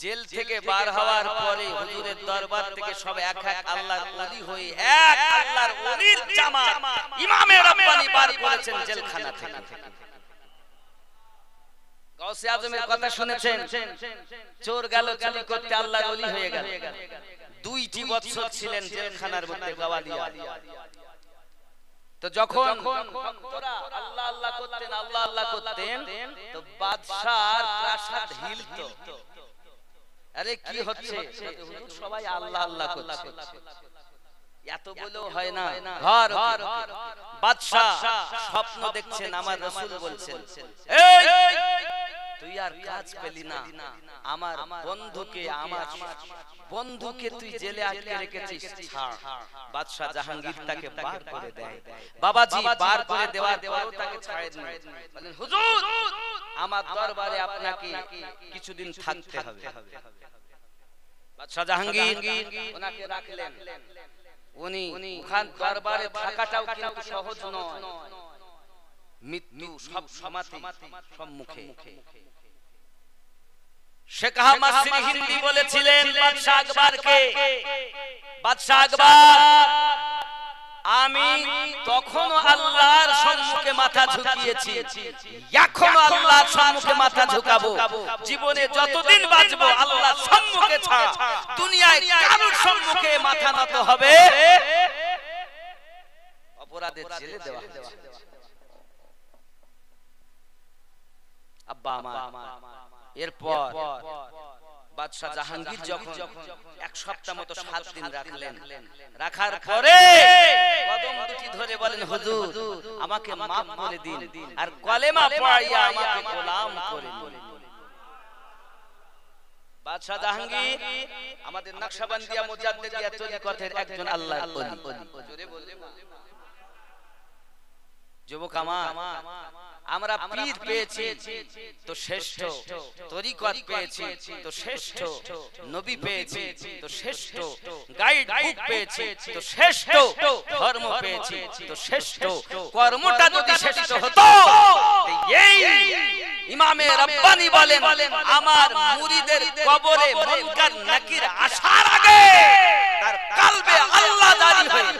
জেল থেকে বার হওয়ার পরে হুজুরের দরবার থেকে সব এক এক আল্লাহর ওলি হয়ে এক আল্লাহর ওলির জামাত ইমামে রাব্বানী বার করেছেন জেলখানা থেকে। গাউসে আজমের কথা শুনেছেন, চোর গেল চুরি করতে, আল্লাহর ওলি হয়ে গেল। 2টি বছর ছিলেন জেলখানার মধ্যে গাওয়ালিয়া। তো যখন ভক্তরা আল্লাহ আল্লাহ করতেন, আল্লাহ আল্লাহ করতেন, তো বাদশার প্রাসাদ হিলতো। আরে কি হচ্ছে? হুজুর সবাই আল্লাহ আল্লাহ করছে। এত বলেও হয় না। ঘর বাদশা স্বপ্ন দেখছেন, আমার রাসূল বলছেন, এই তুই আর কাজ পেলি না, আমার বন্ধুকে তুই জেলে আটকে রেখেছিস, ছাড়। বাদশা জাহাঙ্গীর তাকে বার করে দেয়। বাবাজি বার করে দেওয়ার পরেও তাকে ছাড়েননি, বলেন হুজুর আমার দরবারে আপনাকে কিছুদিন থাকতে হবে। বাদশা জাহাঙ্গীর ওনাকে রাখলেন। উনি ওখান দরবারে থাকাটাও কিন্তু সহজ নয়, মৃত্যু সব সমাধি সম্মুখে। শেখ আহমদ শ্রী হিন্দি বলেছিলেন বাদশা আকবরকে, বাদশা আকবর আমি তখনও আল্লাহর সম্মুখে মাথা ঝুঁকিয়েছি, এখনো আল্লাহর সম্মুখে মাথা ঝুঁকাবো। জীবনে যতদিন বাঁচবো আল্লাহর সম্মুখে ছাড়া দুনিয়ায় কারোর সম্মুখে মাথা নত হবে অপরাধের জেলে দেওয়া। আব্বা আমার এরপর বাদশা জাহাঙ্গীর যখন এক সপ্তাহ মতো 7 দিন রাখলেন, রাখার পরে কদম দুটি ধরে বলেন হুজুর আমাকে মাফ করে দিন আর কলেমা পড়াইয়া আমাকে গোলাম করে নিন। বাদশা জাহাঙ্গীর আমাদের নকশবন্দিয়া মুজাদ্দিদিয়া তরিকতের একজন আল্লাহর ওলি। জোরে বললে যুবক আমার, আমরা পীর পেয়েছি তো শ্রেষ্ঠ, তরিকত পেয়েছি তো শ্রেষ্ঠ, নবী পেয়েছি তো শ্রেষ্ঠ, গাইড বুক পেয়েছি তো শ্রেষ্ঠ, ধর্ম পেয়েছি তো শ্রেষ্ঠ। কর্মটা যদি শ্রেষ্ঠ হতো, এই ইমামে রব্বানি বলেন আমার মুরিদের কবরে মুনকার নাকির আসার আগে তার কলবে আল্লাহ জারি হয়ে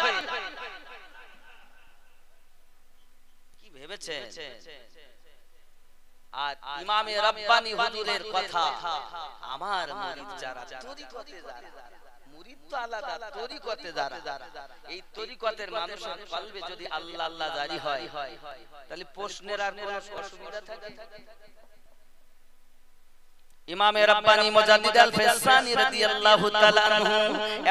ভেবেছে। আর ইমামে রব্বানি হুজুরের কথা, আমার মুরিদ যারা তরিকতে যারা, মুরিদ তো আলাদা, তরিকতে যারা, এই তরিকতের মানুষের কলবে যদি আল্লাহ আল্লাহ জারি হয় তাহলে প্রশ্নের আর কোনো অসুবিধা থাকে? ইমামে রব্বানি মুজাদ্দিদ আল-ফিসানি রাদিয়াল্লাহু তাআলা আনহু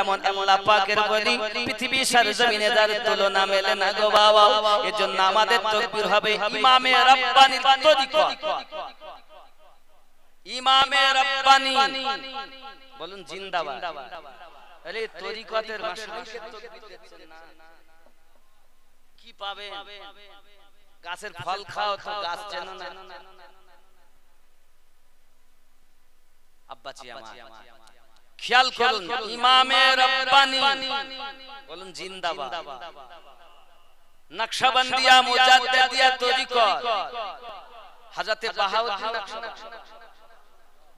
এমন আল্লাহ পাকের বলি, পৃথিবী সরজমিনে যার তুলনা মেলে না গো বাবা। এজন্য আমাদের তাকবীর হবে ইমামে রব্বানির তরিকত। ইমামে রব্বানি বলুন জিন্দাবাদ। আরে তরিকতের মাশাইখের তাকবীর দিচ্ছেন না, কি পাবে? গাছের ফল খাও তো গাছ চেনো না। আব্বাজি আমার খেয়াল করুন, ইমামে রব্বানি বলুন জিন্দাবাদ। নকশবন্দিয়া মুজাদ্দিদিয়া তরিকত হযরতে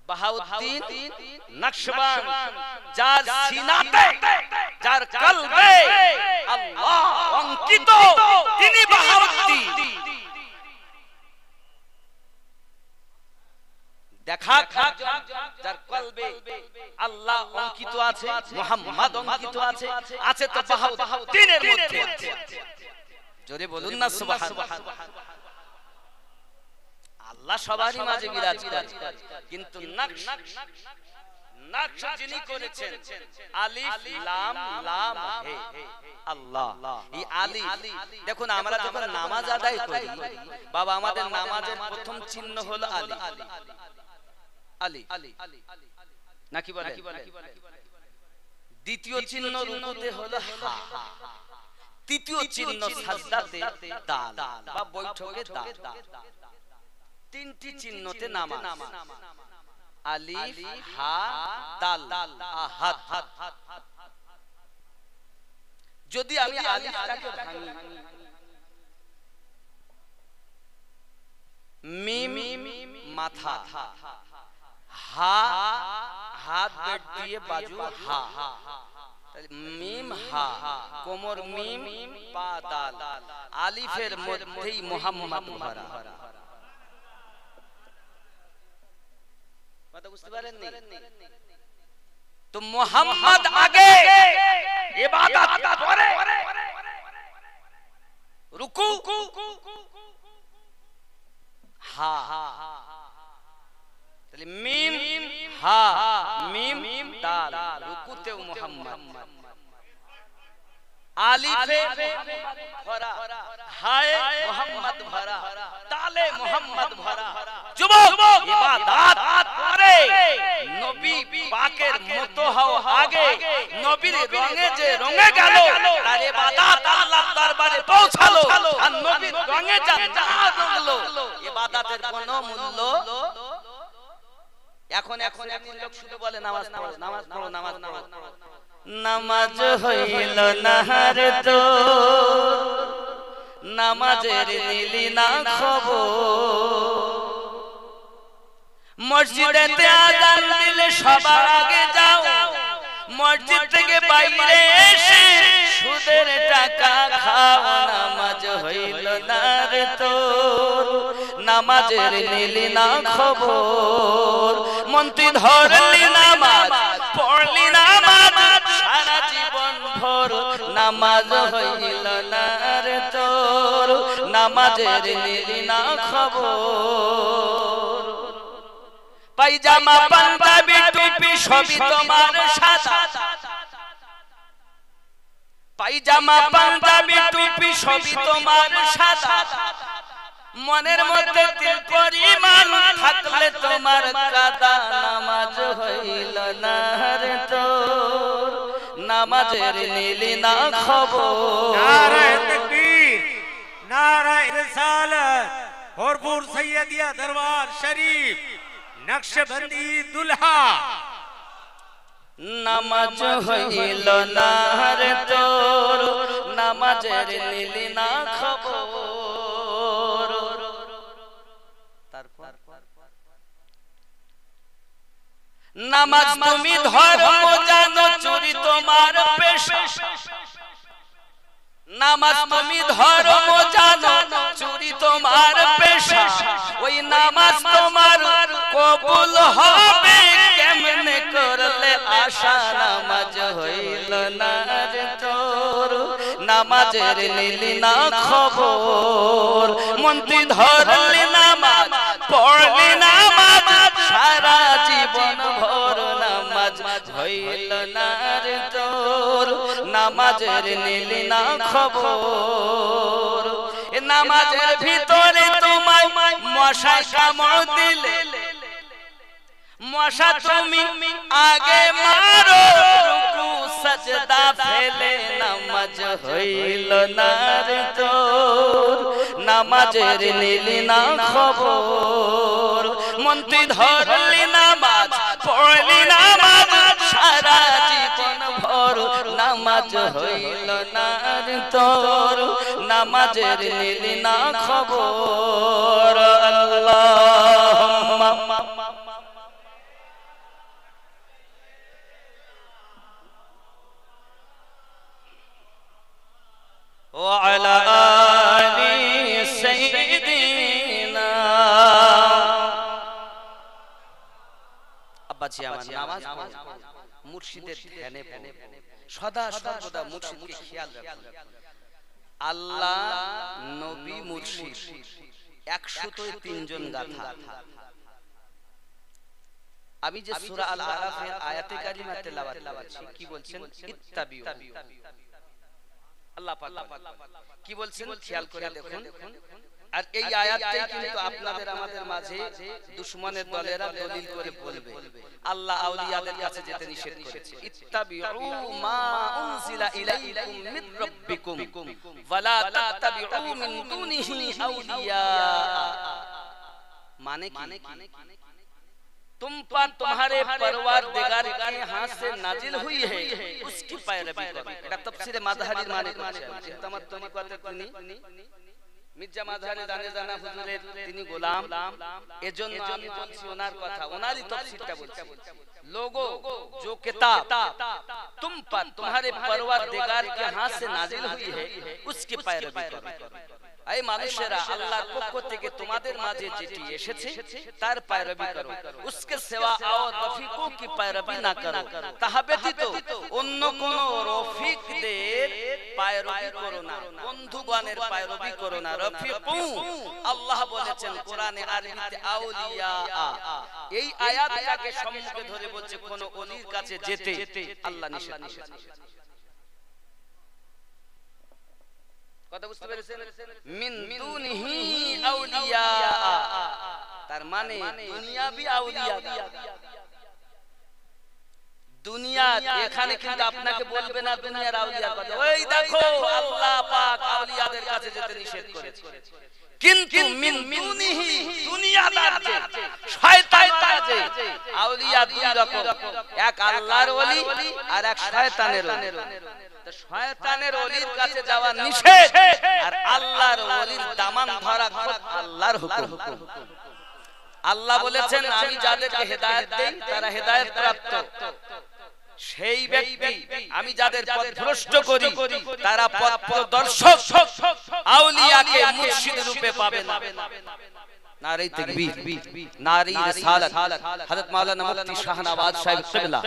বাহাউদ্দিন নকশবন্দ, যার সিনাতে যার কলবে আল্লাহ অঙ্কিত তিনি বাহাউদ্দিন। দেখা যার কলবে আল্লাহ অঙ্কিত আছে, মুহাম্মদ অঙ্কিত আছে, আছে তো বাহাউদ্দিনের মধ্যে। জোরে বলুন না সুবহানাল্লাহ। আল্লাহ সবারই মাঝে বিরাজ করে, কিন্তু নকশ যিনি করেছেন আলিফ লাম লাম হে আল্লাহ। এই আলিফ দেখুন, আমরা যখন নামাজ আদায় করি বাবা, আমাদের নামাজের প্রথম চিহ্ন হলো আলিফ। আলিফ নাকি বলে? দ্বিতীয় চিহ্ন রুকুতে হলো হা, তৃতীয় চিহ্ন সাজদাতে দাল বা বৈঠকে দাল। তিনটি চিহ্নতে নামাজ, আলিফ হা দাল আহাদ। যদি আমি আলিফটাকে ভাঙি, মিম মাথা, হা হাত বেট দিয়ে বাজু হা, মিম হা কোমর মিম পা দাল, আলিফের মধ্যেই মুহাম্মদ ভরা। কথা বুঝতে পারেননি তো? মুহাম্মদ আগে, ইবাদত পরে, রুকু হা, তাহলে মিম হা মিম দাল, রুকুতেও মুহাম্মদ, আলিফে ভরা, হায়ে মুহাম্মদ ভরা, দালে মুহাম্মদ ভরা, যুবক ইবাদত করে নবী পাকের মতো হও আগে নবীর রঙে যে রঙে গেল তার ইবাদত আল্লাহর দরবারে পৌঁছালো আর নবীর রঙে যা না রঙলো ইবাদতের কোনো মূল্য এখন লোক শুধু বলে নামাজ পড়ো নামাজ পড়ো নামাজ পড়ো নামাজ হইল না রে তো নামাজের নিলি না খবর মসজিদেতে আযান দিলে সবার আগে যাও মসজিদ থেকে বাইরে এসে সুদের টাকা খাও নামাজ হইল না রে তোর নামাজের নিলি না খবর মন তুই ধরলি নামাজ পড়লি নামাজ সারা জীবন ভর নামাজ হইল না রে তোর নামাজের নিলি না খবর পায়জামা পাঞ্জাবি টুপি সবই তোমার সাদা পায়জামা পাঞ্জাবি টুপি সবই তোমার সাদা মনের মধ্যে তিল পরিমাণ থাকলে তোমার কাদা নামাজ হইল না রে তোর নামাজের নিলি না খবর নারায়ে তাকবীর নারায়ে রিসালাত ভরপুর সৈয়দিয়া দরবার শরীফ নকশবন্দি দুলহা নামাজ হইল না রে তোর নামাজের নিলি না খবর তারপর নামাজ তুমি ধর্ম জানো চুরি তোমার পেশা নামাজ তুমি ধর্ম জানো চুরি তোমার পেশা ওই নামাজ তোমার কবুল হবে কেমনে করলে আশা নামাজ হইল না রে তোর নামাজের নিলি না খবর মন তুই ধরলি নামাজ পড়লি নামাজ সারা জীবন ভর নামাজ হইল না রে তোর নামাজের নিলি না খবর নামাজের ভিতরে তোমায় মশা কামড় দিলে মশা তুমি আগে মারো রুকু সাজদা ফেলে নামাজ হইল না রে তোর নামাজের নিলি না খবর মন তুই ধরলি নামাজ পড়লি নামাজ সারা জীবন ভর নামাজ হইল না রে তোর নামাজের নিলি না খবর আল্লাহুম্মা وعلى آل سيدنا আব্বাজি আমার নামাজ মুর্শিদের ধ্যানে সদা সর্বদা মুর্শিদকে খেয়াল রাখুন আল্লাহ নবী মুর্শিদ 103 জন গাথা আমি যে সূরা আল আরাফের আয়াতে কারিমা তেলাওয়াত করেছি কি বলছেন ইত্তাবিউ আল্লাহ পাক কি বলছেন খেয়াল করে দেখুন আর এই আয়াতটাই কিন্তু আপনাদের আমাদের মাঝে দুশমনের দলেরা দলিল করে বলবে আল্লাহ আউলিয়াদের কাছে যেতে নিষেধ করেছে ইত্তাবিউ মা উনজিলা ইলাইকুম মির রাব্বিকুম ওয়ালা তাত্তাবিউ মিন দুনিহি আউলিয়া মানে কি तुम पर तुम्हारे परवरदिगार के हाथ से नाजिल हुई है उसकी पैरवी करो এটা তাফসীরে মাযহারির মানে করছে যেহেতু আমার তরিকতে তিনি মির্জা মাযহারি জানা হুজুরের তিনি গোলাম এজন্য আমি বলছি ওনার কথা ওনারই তাফসীরটা বলছি लोगों जो किताब तुम पर तुम्हारे परवरदिगार के हाथ से नाजिल हुई है उसकी पैरवी करो এই মানুষেরা আল্লাহর পক্ষ থেকে তোমাদের মাঝে যেটি এসেছে তার पैरवी करो उसके सिवा और रफीकों की पैरवी ना करो তাহা ব্যতীত অন্য কোন রফিকদের पैरवी করো না বন্ধুগণের पैरवी করো না রফিকু আল্লাহ বলেছেন কোরআনে আরবিতে আউলিয়া এই আয়াতটাকে সম্মুখে ধরে বলছে কোন ওলির কাছে যেতে আল্লাহ নিষেধ কথা বুঝতে পেরেছেন মিন দুনিহি আউলিয়া তার মানে দুনিয়াবি আউলিয়া, দুনিয়া এখানে কিন্তু আপনাকে বলবে না দুনিয়ার আউলিয়ার কথা। ওই দেখো আল্লাহ পাক আউলিয়াদের কাছে যেতে নিষেধ করেছে, কিন্তু মিন দুনিহি দুনিয়াদার যে শয়তান যে আউলিয়া দুই রকম, এক আল্লাহর ওলি আর এক শয়তানের ওলি। তো শয়তানের ওলির কাছে যাওয়া নিষেধ, আর আল্লাহর ওলির দামান ধরা আল্লাহর হুকুম। আল্লাহ বলেছেন আমি যাদেরকে হেদায়েত দেই তারা হেদায়েত প্রাপ্ত, সেই ব্যক্তি আমি যাদের পথ ভ্রষ্ট করি তারা পথ প্রদর্শক আউলিয়াকে মুর্শিদ রূপে পাবে না। নারে তাকবীর, নারে রিসালাত, হযরত মাওলানা মুফতি শাহনওয়াজ সাহেব কিবলা,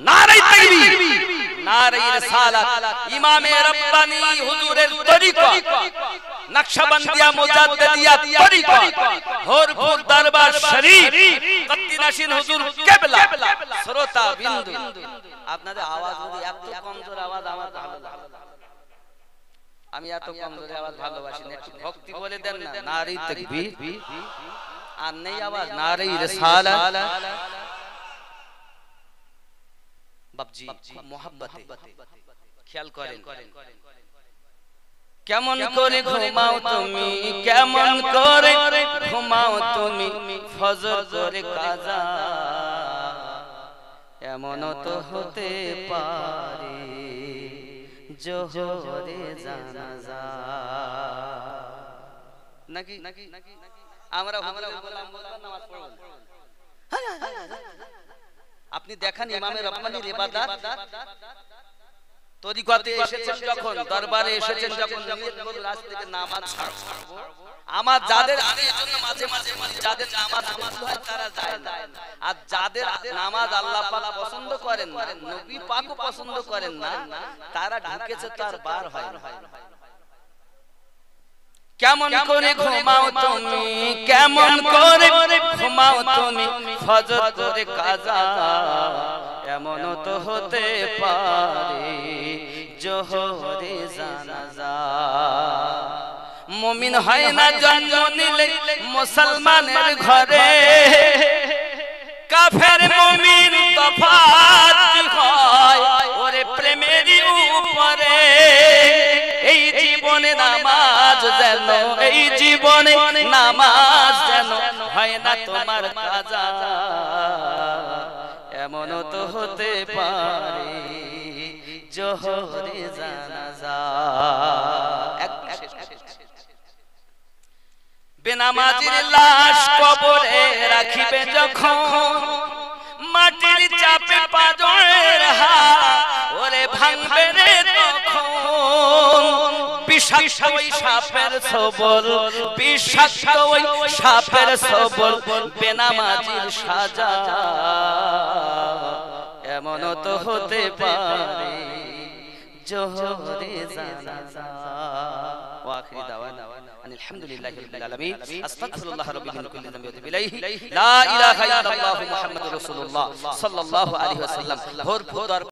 নারে তাকবীর, নারে রিসালাত, ইমামে রব্বানি হুজুরের তরিকা, নকশবন্দিয়া মুজাদ্দিদিয়া তরিকা, হরপুর দরবার শরীফ, কত্তিনাশিন হুজুর কিবলা, শ্রোতা বিন্দু। আপনাদের আওয়াজ যদি এত কমজোর আওয়াজ আমার ভালো লাগে, আমি এত কমজোর আওয়াজ ভালোবাসি না, একটু ভক্তি বলে দেন না। নারে তাকবীর, আর নেই আওয়াজ, নারে রিসালাত। বাপজি খুব মোহাব্বতে খেয়াল করেন, কেমন করে ঘুমাও তুমি, কেমন করে ঘুমাও তুমি, ফজর করে কাজা এমন তো হতে পারে জোহরে জানাজা। নাকি আমরা নামাজ পড়ব, আপনি দেখেন ইমামে রব্বানির ইবাদত তরিকতে এসেছেন যখন, দরবারে এসেছেন যখন, নিয়ত করুন আজ থেকে নামাজ ছাড়ব। আমার যাদের জন্য মাঝে মাঝে যাদের নামাজ কবুল হয় তারা যায় না, আর যাদের নামাজ আল্লাহ পাক পছন্দ করেন না, নবী পাকও পছন্দ করেন না, তারা ঢুকেছে তার বার হয় না। কেমন করে ঘুমাও তুমি, কেমন করে ঘুমাও তুমি, ফজর করে কাজা এমন তো হতে পারে জোহরে জানাজা। মুমিন হয় না জন্ম নিলে মুসলমানের ঘরে, কাফের মুমিন তফাৎ হয় ওরে প্রেমেরই উপরে। এই জীবনে নামাজ যেন, এই জীবনে নামাজ যেন হয় না তোমার কাজা এমন তো হতে পারে জোহরে জানাজা। বেনামাজির লাশ কবরে রাখিবে যখন, মাটির চাপে পাজরের হাড় ওরে ভাঙবে রে তখন। বিষাক্ত ওই সাপের ছোবল, বিষাক্ত ওই সাপের ছোবল, বেনামাজির সাজা এমন তো হতে পারে জোহরে জানাজা। ওয়া আখিরি দাওয়ানা আলহামদুলিল্লাহি রাব্বিল আলামিন। আস্তাগফিরুল্লাহ রাব্বি মিন কুল্লি যামবি ওয়া আতুবু ইলাইহি। লা ইলাহা ইল্লাল্লাহু মুহাম্মাদুর রাসূলুল্লাহ সাল্লাল্লাহু আলাইহি ওয়াসাল্লাম।